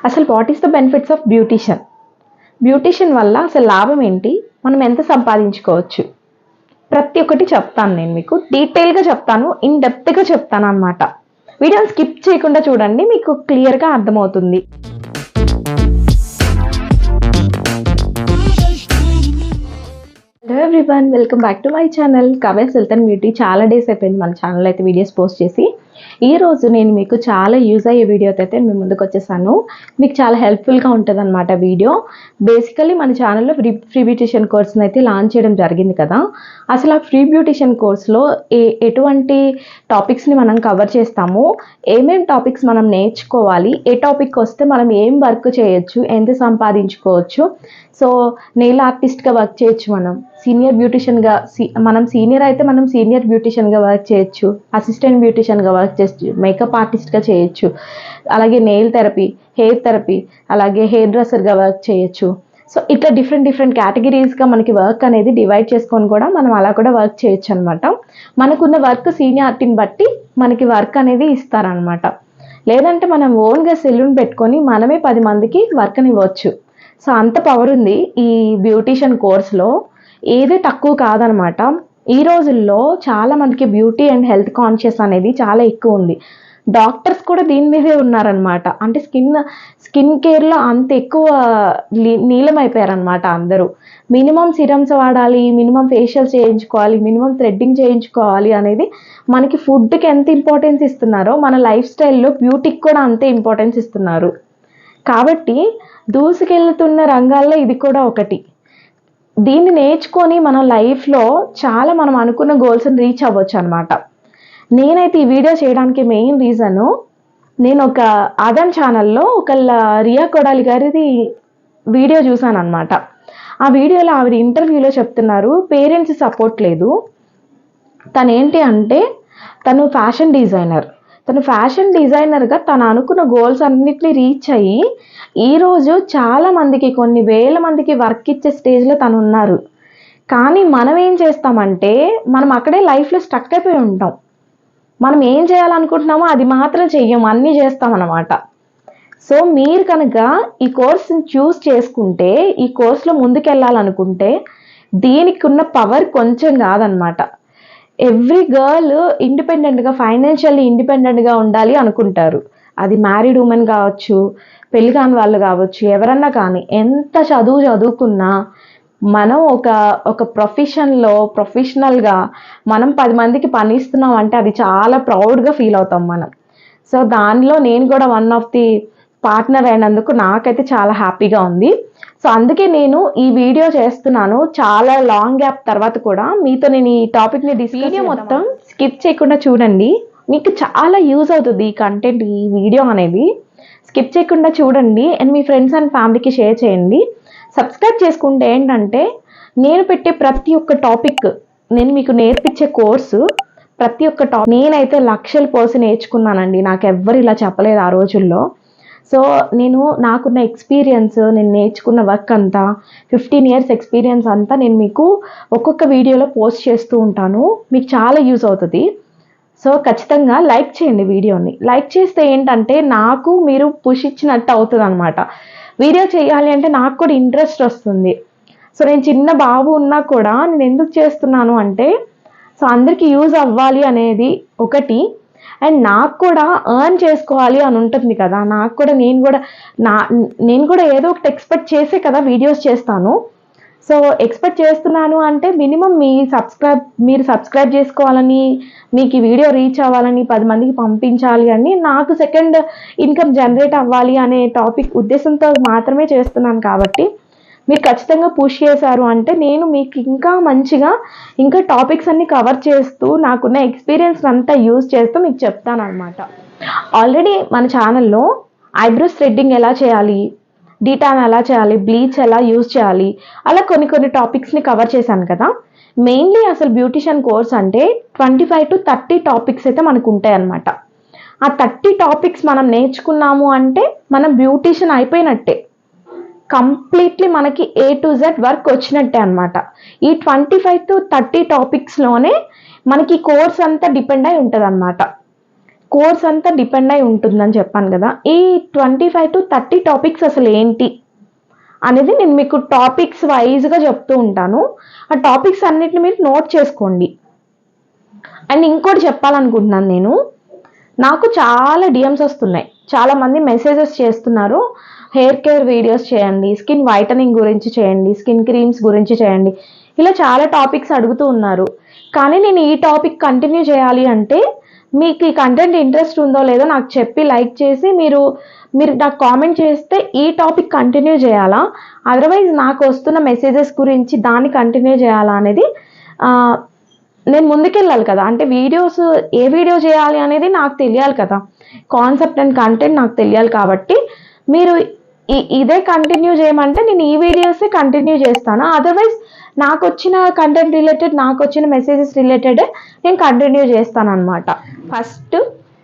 అసలు what is the benefits of beautician? Beautician వల్ల అసలు లాభం ఏంటి? మనం ఎంత సంపాదించుకోవచ్చు? ప్రతి ఒక్కటి చెప్తాను నేను మీకు. డీటెయిల్గా చెప్తాను, ఇన్ డెప్త్గా చెప్తాను అనమాట. వీడియోని స్కిప్ చేయకుండా చూడండి, మీకు క్లియర్గా అర్థమవుతుంది. Hello everyone, welcome back to my channel Kavya's health and beauty. చాలా డేస్ అయిపోయింది మన ఛానల్ అయితే వీడియోస్ పోస్ట్ చేసి. ఈ రోజు నేను మీకు చాలా యూజ్ అయ్యే వీడియోతో అయితే మీ ముందుకు వచ్చేసాను. మీకు చాలా హెల్ప్ఫుల్గా ఉంటుంది అనమాట వీడియో. బేసికలీ మన ఛానల్లో ఫ్రీ బ్యూటిషియన్ కోర్స్ని అయితే లాంచ్ చేయడం జరిగింది కదా. అసలు ఆ ఫ్రీ బ్యూటిషియన్ కోర్స్లో ఎటువంటి టాపిక్స్ని మనం కవర్ చేస్తాము, ఏమేం టాపిక్స్ మనం నేర్చుకోవాలి, ఏ టాపిక్ వస్తే మనం ఏం వర్క్ చేయొచ్చు, ఎంత సంపాదించుకోవచ్చు. సో నెయిల్ ఆర్టిస్ట్గా వర్క్ చేయొచ్చు, మనం సీనియర్ బ్యూటిషియన్గా మనం సీనియర్ అయితే మనం సీనియర్ బ్యూటిషియన్గా వర్క్ చేయొచ్చు, అసిస్టెంట్ బ్యూటిషియన్గా వర్క్ చేయొచ్చు, మేకప్ ఆర్టిస్ట్గా చేయొచ్చు, అలాగే నెయిల్ థెరపీ, హెయిర్ థెరపీ, అలాగే హెయిర్ డ్రెస్సర్గా వర్క్ చేయొచ్చు. సో ఇట్లా డిఫరెంట్ కేటగిరీస్గా మనకి వర్క్ అనేది డివైడ్ చేసుకొని కూడా మనం అలా కూడా వర్క్ చేయొచ్చు అనమాట. మనకున్న వర్క్ సీనియారిటీని బట్టి మనకి వర్క్ అనేది ఇస్తారనమాట. లేదంటే మనం ఓన్గా సెలూన్ పెట్టుకొని మనమే 10 మందికి వర్క్ని ఇవ్వచ్చు. సో అంత పవర్ ఉంది ఈ బ్యూటిషియన్ కోర్స్లో. ఏది తక్కువ కాదనమాట. ఈ రోజుల్లో చాలా మందికి బ్యూటీ అండ్ హెల్త్ కాన్షియస్ అనేది చాలా ఎక్కువ ఉంది. డాక్టర్స్ కూడా దీని మీదే ఉన్నారనమాట. అంటే స్కిన్ కేర్లో అంత ఎక్కువ నీలమైపోయారనమాట అందరూ. మినిమం సిరమ్స్ వాడాలి, మినిమం ఫేషియల్స్ చేయించుకోవాలి, మినిమం థ్రెడ్డింగ్ చేయించుకోవాలి అనేది మనకి ఫుడ్కి ఎంత ఇంపార్టెన్స్ ఇస్తున్నారో మన లైఫ్ స్టైల్లో బ్యూటీకి కూడా అంతే ఇంపార్టెన్స్ ఇస్తున్నారు. కాబట్టి దూసుకెళ్తున్న రంగాల్లో ఇది కూడా ఒకటి. దీన్ని నేర్చుకొని మనం లైఫ్లో చాలా మనం అనుకున్న గోల్స్ని రీచ్ అవ్వచ్చు అనమాట. నేనైతే ఈ వీడియో చేయడానికి మెయిన్ రీజను, నేను ఒక ఆదాన్ ఛానల్లో ఒకళ్ళ రియా కొడాలి గారిది వీడియో చూసాను అనమాట. ఆ వీడియోలో ఆవిడ ఇంటర్వ్యూలో చెప్తున్నారు, పేరెంట్స్ సపోర్ట్ లేదు. తను ఏంటి అంటే తను ఫ్యాషన్ డిజైనర్గా తను అనుకున్న గోల్స్ అన్నిటిని రీచ్ అయ్యి ఈరోజు చాలా మందికి, కొన్ని వేల మందికి వర్క్ ఇచ్చే స్టేజ్లో తను ఉన్నారు. కానీ మనం ఏం చేస్తామంటే మనం అక్కడే లైఫ్లో స్టక్ అయిపోయి ఉంటాం. మనం ఏం చేయాలనుకుంటున్నామో అది మాత్రం చెయ్యం, అన్నీ చేస్తామన్నమాట. సో మీరు కనుక ఈ కోర్స్ని చూస్ చేసుకుంటే, ఈ కోర్స్లో ముందుకెళ్ళాలనుకుంటే దీనికి ఉన్న పవర్ కొంచెం కాదనమాట. ఎవ్రీ గర్ల్ ఇండిపెండెంట్గా, ఫైనాన్షియల్లీ ఇండిపెండెంట్గా ఉండాలి అనుకుంటారు. అది మ్యారీడ్ ఉమెన్ కావచ్చు, పెళ్లి కాని వాళ్ళు కావచ్చు, ఎవరన్నా కానీ. ఎంత చదువుకున్నా మనం ఒక ప్రొఫెషనల్గా మనం 10 మందికి పని ఇస్తున్నాం అంటే అది చాలా ప్రౌడ్గా ఫీల్ అవుతాం మనం. సో దానిలో నేను కూడా వన్ ఆఫ్ ది పార్ట్నర్ అయినందుకు నాకైతే చాలా హ్యాపీగా ఉంది. సో అందుకే నేను ఈ వీడియో చేస్తున్నాను. చాలా లాంగ్ గ్యాప్ తర్వాత కూడా మీతో నేను ఈ టాపిక్ని వీడియో మొత్తం స్కిప్ చేయకుండా చూడండి. మీకు చాలా యూజ్ అవుతుంది ఈ కంటెంట్, ఈ వీడియో అనేది. స్కిప్ చేయకుండా చూడండి అండ్ మీ ఫ్రెండ్స్ అండ్ ఫ్యామిలీకి షేర్ చేయండి. సబ్స్క్రైబ్ చేసుకుంటే ఏంటంటే నేను పెట్టే ప్రతి ఒక్క టాపిక్, నేను మీకు నేర్పించే కోర్సు, ప్రతి ఒక్క నేనైతే లక్షల పోసి నేర్చుకున్నానండి. నాకు ఎవ్వరు ఇలా చెప్పలేదు ఆ రోజుల్లో. సో నాకున్న ఎక్స్పీరియన్స్, నేను నేర్చుకున్న వర్క్ అంతా, 15 years ఎక్స్పీరియన్స్ అంతా నేను మీకు ఒక్కొక్క వీడియోలో పోస్ట్ చేస్తూ ఉంటాను. మీకు చాలా యూజ్ అవుతుంది. సో ఖచ్చితంగా లైక్ చేయండి వీడియోని. లైక్ చేస్తే ఏంటంటే నాకు మీరు పుష్ ఇచ్చినట్టు అవుతుంది అనమాట. వీడియో చేయాలి అంటే నాకు కూడా ఇంట్రెస్ట్ వస్తుంది. సో నేను చిన్న బాబు ఉన్నా కూడా నేను ఎందుకు చేస్తున్నాను అంటే, సో అందరికీ యూజ్ అవ్వాలి అనేది ఒకటి, అండ్ నాకు కూడా ఎర్న్ చేసుకోవాలి అని ఉంటుంది కదా. నాకు కూడా నేను కూడా ఏదో ఒకటి ఎక్స్పెక్ట్ చేసే కదా వీడియోస్ చేస్తాను. సో ఎక్స్పెక్ట్ చేస్తున్నాను అంటే మినిమం మీరు సబ్స్క్రైబ్ చేసుకోవాలని, మీకు ఈ వీడియో రీచ్ అవ్వాలని, 10 మందికి పంపించాలి అని, నాకు సెకండ్ ఇన్కమ్ జనరేట్ అవ్వాలి అనే ఉద్దేశంతో మాత్రమే చేస్తున్నాను. కాబట్టి మీరు ఖచ్చితంగా పుష్ చేశారు అంటే నేను మీకు ఇంకా మంచిగా ఇంకా టాపిక్స్ అన్ని కవర్ చేస్తూ నాకున్న ఎక్స్పీరియన్స్ అంతా యూజ్ చేస్తూ మీకు చెప్తాను అనమాట. ఆల్రెడీ మన ఛానల్లో ఐబ్రోస్ థ్రెడ్డింగ్ ఎలా చేయాలి, డీటాన్ ఎలా చేయాలి, బ్లీచ్ ఎలా యూజ్ చేయాలి, అలా కొన్ని టాపిక్స్ని కవర్ చేశాను కదా. మెయిన్లీ అసలు బ్యూటిషియన్ కోర్స్ అంటే 25 to 30 టాపిక్స్ అయితే మనకు ఉంటాయి అన్నమాట. ఆ 30 టాపిక్స్ మనం నేర్చుకున్నాము అంటే మనం బ్యూటిషియన్ అయిపోయినట్టే. కంప్లీట్లీ మనకి A to Z వర్క్ వచ్చినట్టే అనమాట. ఈ 25 to 30 టాపిక్స్లోనే మనకి కోర్స్ అంతా డిపెండ్ అయి ఉంటుంది అనమాట. కోర్స్ అంతా డిపెండ్ అయి ఉంటుందని చెప్పాను కదా. ఈ 25 to 30 టాపిక్స్ అసలు ఏంటి అనేది నేను మీకు టాపిక్స్ వైజ్గా చెప్తూ ఉంటాను. ఆ టాపిక్స్ అన్నిటిని మీరు నోట్ చేసుకోండి. అండ్ ఇంకోటి చెప్పాలనుకుంటున్నాను, నేను నాకు చాలా డిఎమ్స్ వస్తున్నాయి, చాలామంది మెసేజెస్ చేస్తున్నారు, హెయిర్ కేర్ వీడియోస్ చేయండి, స్కిన్ వైటనింగ్ గురించి చేయండి, స్కిన్ క్రీమ్స్ గురించి చేయండి, ఇలా చాలా టాపిక్స్ అడుగుతూ ఉన్నారు. కానీ నేను ఈ టాపిక్ కంటిన్యూ చేయాలి అంటే మీకు ఈ కంటెంట్ ఇంట్రెస్ట్ ఉందో లేదో నాకు చెప్పి లైక్ చేసి మీరు నాకు కామెంట్ చేస్తే ఈ టాపిక్ కంటిన్యూ చేయాలా, అదర్వైజ్ నాకు వస్తున్న మెసేజెస్ గురించి దాన్ని కంటిన్యూ చేయాలా అనేది నేను ముందుకెళ్ళాలి కదా. అంటే వీడియోస్ ఏ వీడియో చేయాలి అనేది నాకు తెలియాలి కదా, కాన్సెప్ట్ అండ్ కంటెంట్ నాకు తెలియాలి. కాబట్టి మీరు ఇదే కంటిన్యూ చేయమంటే నేను ఈ వీడియోసే కంటిన్యూ చేస్తాను, అదర్వైజ్ నాకు వచ్చిన కంటెంట్ రిలేటెడ్, నాకు వచ్చిన మెసేజెస్ రిలేటెడ్ నేను కంటిన్యూ చేస్తాను అనమాట. ఫస్ట్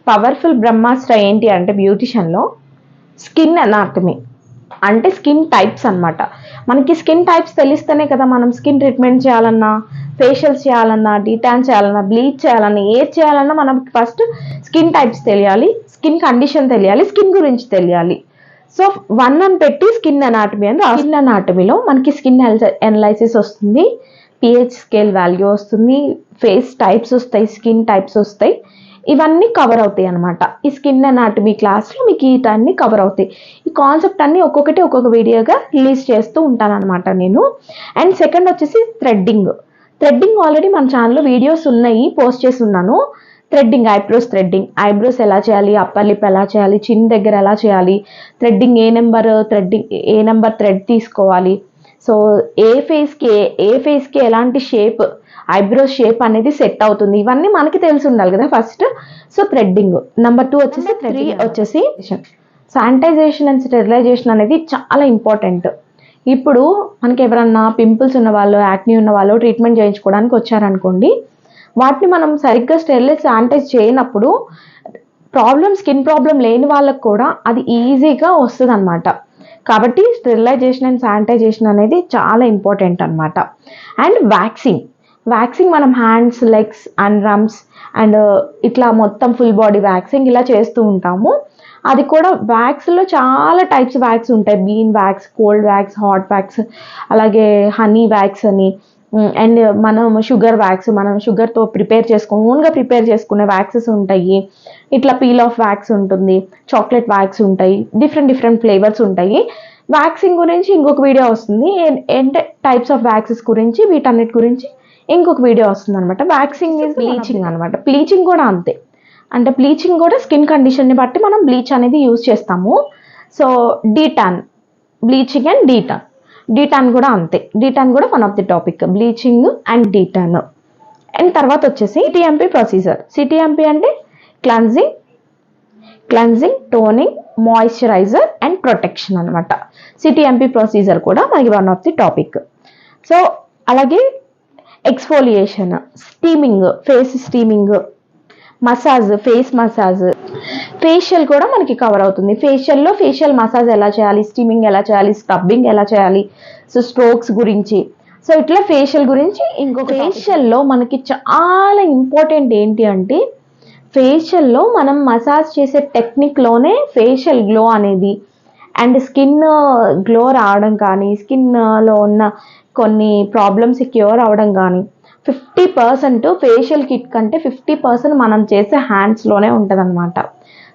పవర్ఫుల్ బ్రహ్మాస్త్ర ఏంటి అంటే బ్యూటిషియన్లో స్కిన్ అనాటమీ, అంటే స్కిన్ టైప్స్ అనమాట. మనకి స్కిన్ టైప్స్ తెలిస్తేనే కదా మనం స్కిన్ ట్రీట్మెంట్ చేయాలన్నా, ఫేషియల్స్ చేయాలన్నా, డీటాన్ చేయాలన్నా, బ్లీచ్ చేయాలన్నా, ఏది చేయాలన్నా మనకి ఫస్ట్ స్కిన్ టైప్స్ తెలియాలి, స్కిన్ కండిషన్ తెలియాలి, స్కిన్ గురించి తెలియాలి. సో 1 అని పెట్టి స్కిన్ అనాటమీ అని స్కిన్ అనాటమీలో మనకి స్కిన్ ఎనలైసిస్ వస్తుంది, పిహెచ్ స్కేల్ వాల్యూ వస్తుంది, ఫేస్ టైప్స్ వస్తాయి, స్కిన్ టైప్స్ వస్తాయి, ఇవన్నీ కవర్ అవుతాయి అనమాట. ఈ స్కిన్ అనాటమీ క్లాస్లో మీకు వీటన్నీ కవర్ అవుతాయి. ఈ కాన్సెప్ట్ అన్ని ఒక్కొక్కటి ఒక్కొక్క వీడియోగా రిలీజ్ చేస్తూ ఉంటాను అనమాట నేను. అండ్ సెకండ్ వచ్చేసి థ్రెడ్డింగ్. ఆల్రెడీ మన ఛానల్లో వీడియోస్ ఉన్నాయి, పోస్ట్ చేసి ఉన్నాను. థ్రెడ్డింగ్, ఐబ్రోస్ ఎలా చేయాలి, అప్పర్ లిప్ ఎలా చేయాలి, చిన్ దగ్గర ఎలా చేయాలి, థ్రెడ్డింగ్ ఏ నెంబర్ థ్రెడ్ తీసుకోవాలి, సో ఏ ఫేస్కి ఎలాంటి షేప్, ఐబ్రోస్ షేప్ అనేది సెట్ అవుతుంది, ఇవన్నీ మనకి తెలిసి ఉండాలి కదా ఫస్ట్. So threading. నెంబర్ 2 వచ్చేసి 3 వచ్చేసి శానిటైజేషన్ అండ్ స్టెరిలైజేషన్ అనేది చాలా ఇంపార్టెంట్. ఇప్పుడు మనకి ఎవరన్నా పింపుల్స్ ఉన్న వాళ్ళు, యాక్నీ ఉన్న వాళ్ళు ట్రీట్మెంట్ చేయించుకోవడానికి వచ్చారనుకోండి, వాటిని మనం సరిగ్గా శానిటైజ్ చేయనప్పుడు స్కిన్ ప్రాబ్లం లేని వాళ్ళకు కూడా అది ఈజీగా వస్తుంది అనమాట. కాబట్టి స్టెరిలైజేషన్ అండ్ శానిటైజేషన్ అనేది చాలా ఇంపార్టెంట్ అనమాట. అండ్ వ్యాక్సింగ్ మనం హ్యాండ్స్, లెగ్స్ అండ్ రమ్స్ అండ్ ఇట్లా మొత్తం ఫుల్ బాడీ వ్యాక్సింగ్ ఇలా చేస్తూ ఉంటాము. అది కూడా వ్యాక్స్లో చాలా టైప్స్ వ్యాక్స్ ఉంటాయి, bean wax, cold wax, hot wax, అలాగే హనీ వ్యాక్స్ అని, అండ్ మనం షుగర్ వ్యాక్స్, మనం షుగర్తో ఓన్గా ప్రిపేర్ చేసుకునే వ్యాక్సెస్ ఉంటాయి, ఇట్లా పీల్ ఆఫ్ వ్యాక్స్ ఉంటుంది, చాక్లెట్ వ్యాక్స్ ఉంటాయి, డిఫరెంట్ ఫ్లేవర్స్ ఉంటాయి. వ్యాక్సింగ్ గురించి ఇంకొక వీడియో వస్తుంది, అంటే టైప్స్ ఆఫ్ వ్యాక్సెస్ గురించి, వీటన్నిటి గురించి ఇంకొక వీడియో వస్తుంది అనమాట. వ్యాక్సింగ్ ఈజ్ బ్లీచింగ్ అనమాట. బ్లీచింగ్ కూడా అంతే, అంటే బ్లీచింగ్ కూడా స్కిన్ కండిషన్ని బట్టి మనం బ్లీచ్ అనేది యూజ్ చేస్తాము. So detan, bleaching and detan కూడా అంతే. డీటాన్ కూడా one of the topic, bleaching and detan. And తర్వాత వచ్చేసి సిటిఎంపి ప్రొసీజర్. సిటిఎంపి అంటే cleansing, toning, moisturizer and protection అనమాట. సిటిఎంపి ప్రొసీజర్ కూడా మనకి one of the topic. So అలాగే exfoliation, steaming, face steaming, massage, face massage, facial కూడా మనకి cover అవుతుంది. ఫేషియల్ మసాజ్ ఎలా చేయాలి, స్టీమింగ్ ఎలా చేయాలి, స్క్రబ్బింగ్ ఎలా చేయాలి, సో స్ట్రోక్స్ గురించి, సో ఇట్లా ఫేషియల్ గురించి ఇంకొక. ఫేషియల్లో మనకి చాలా ఇంపార్టెంట్ ఏంటి అంటే, ఫేషియల్లో మనం మసాజ్ చేసే టెక్నిక్లోనే ఫేషియల్ గ్లో అనేది అండ్ స్కిన్ గ్లో రావడం కానీ, స్కిన్లో ఉన్న కొన్ని ప్రాబ్లమ్స్ క్యూర్ అవ్వడం కానీ 50% ఫేషియల్ కిట్ కంటే 50% మనం చేసే హ్యాండ్స్లోనే ఉంటుంది అనమాట.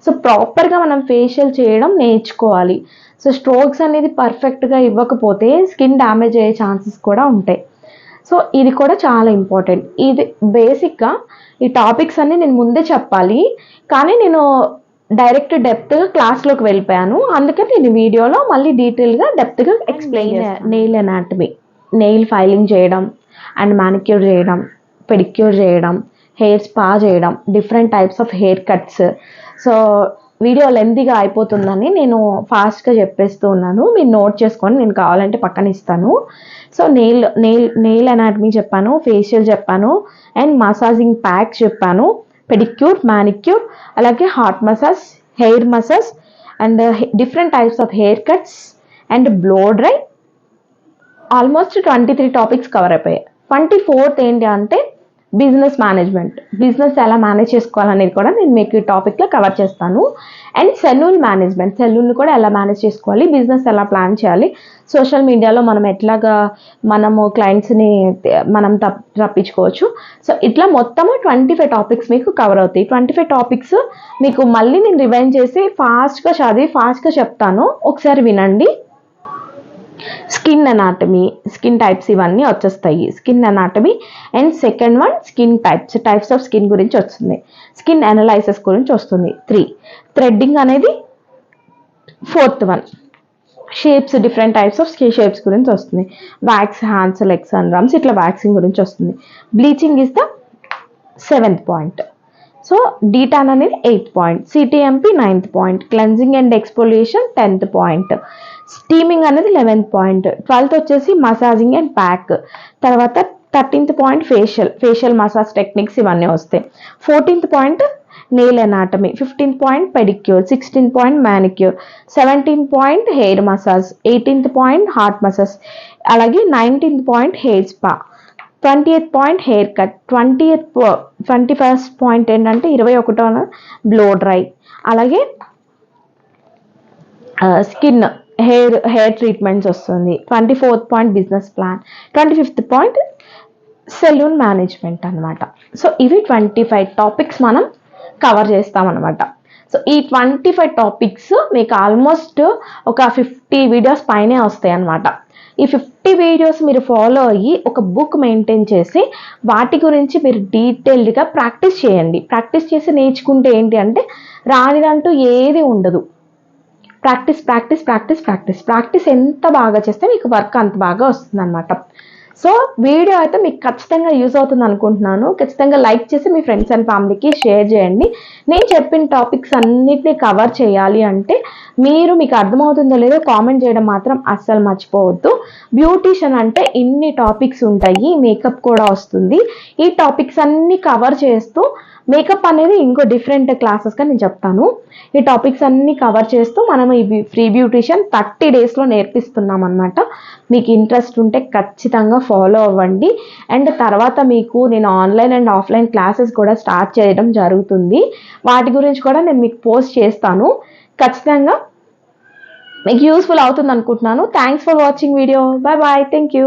సో ప్రాపర్గా మనం ఫేషియల్ చేయడం నేర్చుకోవాలి. సో స్ట్రోక్స్ అనేది పర్ఫెక్ట్గా ఇవ్వకపోతే స్కిన్ డ్యామేజ్ అయ్యే ఛాన్సెస్ కూడా ఉంటాయి. సో ఇది కూడా చాలా ఇంపార్టెంట్. ఇది బేసిక్గా ఈ టాపిక్స్ అన్ని నేను ముందే చెప్పాలి, కానీ నేను డైరెక్ట్ డెప్త్గా క్లాస్లోకి వెళ్ళిపోయాను, అందుకని నేను వీడియోలో మళ్ళీ డీటెయిల్గా డెప్త్గా ఎక్స్ప్లెయిన్ చేస్తాను. నెయిల్ అనాటమీ, నెయిల్ ఫైలింగ్ చేయడం అండ్ మానిక్యూర్ చేయడం, పెడిక్యూర్ చేయడం, హెయిర్ స్పా చేయడం, different types of hair cuts. So video లెంతీగా అయిపోతుందని నేను ఫాస్ట్గా చెప్పేస్తూ ఉన్నాను, మీరు నోట్ చేసుకొని నేను కావాలంటే పక్కన ఇస్తాను. సో నెయిల్ అనాటమీ చెప్పాను, ఫేషియల్ చెప్పాను, అండ్ మసాజింగ్ ప్యాక్ చెప్పాను, పెడిక్యూర్, మానిక్యూర్, అలాగే hot massage, hair massage and different types of hair cuts and blow dry. Almost 23 topics cover అయిపోయాయి. 24th ఏంటి అంటే బిజినెస్ మేనేజ్మెంట్, బిజినెస్ ఎలా మేనేజ్ చేసుకోవాలనేది కూడా నేను మీకు ఈ టాపిక్లో కవర్ చేస్తాను. అండ్ సెలూన్ మేనేజ్మెంట్, సెలూన్ కూడా ఎలా మేనేజ్ చేసుకోవాలి, బిజినెస్ ఎలా ప్లాన్ చేయాలి, సోషల్ మీడియాలో మనం ఎట్లాగా మనము క్లయింట్స్ని మనం రప్పించుకోవచ్చు. సో ఇట్లా మొత్తము 25 టాపిక్స్ మీకు కవర్ అవుతాయి. 25 టాపిక్స్ మీకు మళ్ళీ నేను రివైండ్ చేసి ఫాస్ట్గా చదివి ఫాస్ట్గా చెప్తాను, ఒకసారి వినండి. స్కిన్ అనాటమీ, స్కిన్ టైప్స్ ఇవన్నీ వచ్చేస్తాయి. Skin anatomy and second one skin types of skin గురించి వస్తుంది. స్కిన్ అనలైసిస్ గురించి వస్తుంది 3. థ్రెడ్డింగ్ అనేది 4th one. Shapes, different types of shapes గురించి వస్తుంది. Wax, hands, legs and arms, ఇట్లా వ్యాక్సింగ్ గురించి వస్తుంది. Bleaching is the 7th point. So detan అనేది 8th point, CTMP 9th point, cleansing and exfoliation 10th point, steaming అనేది 11th point, 12th వచ్చేసి massaging and pack, తర్వాత 13th point facial massage techniques ఇవన్నీ వస్తాయి. 14th point nail anatomy, 15th point pedicure, 16th point manicure, 17th point hair massage, 18th point heart massage, అలాగే 19th point hair spa, 20th point hair cut, 21st point ఏంటంటే 21వ blow dry, అలాగే skin hair treatments వస్తుంది. 24th point business plan, 25th point salon management అనమాట. So ఇవి 25 topics మనం cover చేస్తామన్నమాట. So ఈ 25 టాపిక్స్ మీకు ఆల్మోస్ట్ ఒక 50 వీడియోస్ పైనే వస్తాయి అన్నమాట. ఈ 50 వీడియోస్ మీరు ఫాలో అయ్యి ఒక బుక్ మెయింటైన్ చేసి వాటి గురించి మీరు డీటెయిల్డ్గా ప్రాక్టీస్ చేయండి. ప్రాక్టీస్ చేసి నేర్చుకుంటే ఏంటి అంటే రానిదంటూ ఏది ఉండదు. Practice practice practice practice practice ఎంత బాగా చేస్తే మీకు వర్క్ అంత బాగా వస్తుంది అనమాట. సో వీడియో అయితే మీకు ఖచ్చితంగా యూజ్ అవుతుంది అనుకుంటున్నాను. ఖచ్చితంగా లైక్ చేసి మీ ఫ్రెండ్స్ అండ్ ఫ్యామిలీకి షేర్ చేయండి. నేను చెప్పిన టాపిక్స్ అన్నిటినీ కవర్ చేయాలి అంటే మీకు అర్థమవుతుందో లేదో కామెంట్ చేయడం మాత్రం అస్సలు మర్చిపోవద్దు. బ్యూటీషియన్ అంటే ఇన్ని టాపిక్స్ ఉంటాయి, మేకప్ కూడా వస్తుంది. ఈ టాపిక్స్ అన్ని కవర్ చేస్తూ మేకప్ అనేది ఇంకో డిఫరెంట్ క్లాసెస్గా నేను చెప్తాను. ఈ టాపిక్స్ అన్ని కవర్ చేస్తూ మనం ఈ ఫ్రీ బ్యూటీషియన్ 30 డేస్లో నేర్పిస్తున్నాం అనమాట. మీకు ఇంట్రెస్ట్ ఉంటే ఖచ్చితంగా ఫాలో అవ్వండి. అండ్ తర్వాత మీకు నేను ఆన్లైన్ అండ్ ఆఫ్లైన్ క్లాసెస్ కూడా స్టార్ట్ చేయడం జరుగుతుంది. వాటి గురించి కూడా నేను మీకు పోస్ట్ చేస్తాను. ఖచ్చితంగా మీకు యూస్ఫుల్ అవుతుంది అనుకుంటున్నాను. Thanks for watching video. Bye bye. Thank you.